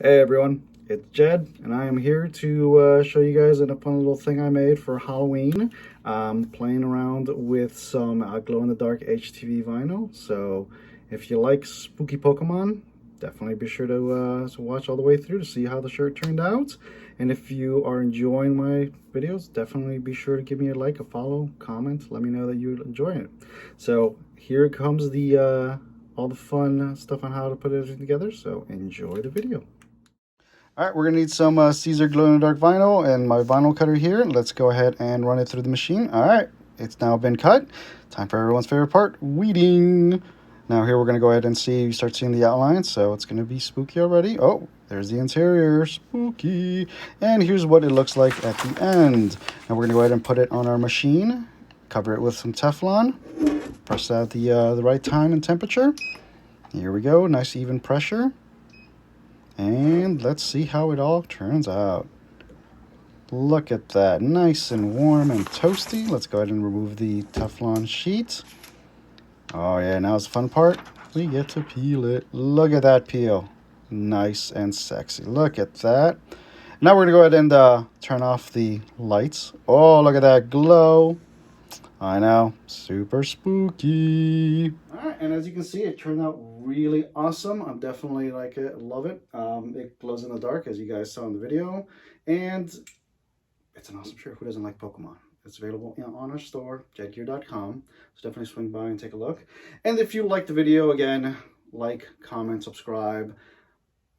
Hey everyone, it's Jed, and I am here to show you guys a fun little thing I made for Halloween. Playing around with some glow-in-the-dark HTV vinyl. So if you like spooky Pokemon, definitely be sure to watch all the way through to see how the shirt turned out. And if you are enjoying my videos, definitely be sure to give me a like, a follow, comment, let me know that you're enjoying it. So here comes the all the fun stuff on how to put everything together, so enjoy the video. All right, we're gonna need some Caesar glow-in-the-dark vinyl and my vinyl cutter here. Let's go ahead and run it through the machine. All right, it's now been cut. Time for everyone's favorite part, weeding. Now here we're gonna go ahead and start seeing the outlines, so it's gonna be spooky already. Oh, there's the interior, spooky. And here's what it looks like at the end. Now we're gonna go ahead and put it on our machine, cover it with some Teflon, press at the right time and temperature. Here we go, nice even pressure. And let's see how it all turns out. Look at that, nice and warm and toasty. Let's go ahead and remove the Teflon sheet. Oh yeah, now it's the fun part. We get to peel it. Look at that peel. Nice and sexy. Look at that. Now we're gonna go ahead and turn off the lights. Oh, look at that glow. I know, super spooky. All right, and as you can see, it turned out really awesome. I'm definitely like it, love it. It glows in the dark, as you guys saw in the video, and it's an awesome shirt. Who doesn't like Pokemon? It's available on our store, jedgear.com. So definitely swing by and take a look. And if you liked the video, again, like, comment, subscribe.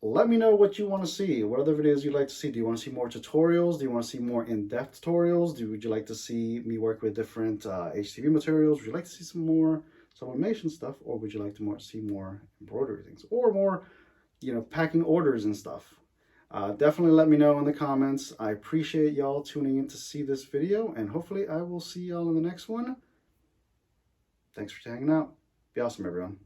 Let me know what you want to see. What other videos you'd like to see? Do you want to see more tutorials? Do you want to see more in-depth tutorials? Would you like to see me work with different HTV materials? Would you like to see some more sublimation stuff? Or would you like to see more embroidery things? Or more, packing orders and stuff? Definitely let me know in the comments. I appreciate y'all tuning in to see this video. And hopefully I will see y'all in the next one. Thanks for hanging out. Be awesome, everyone.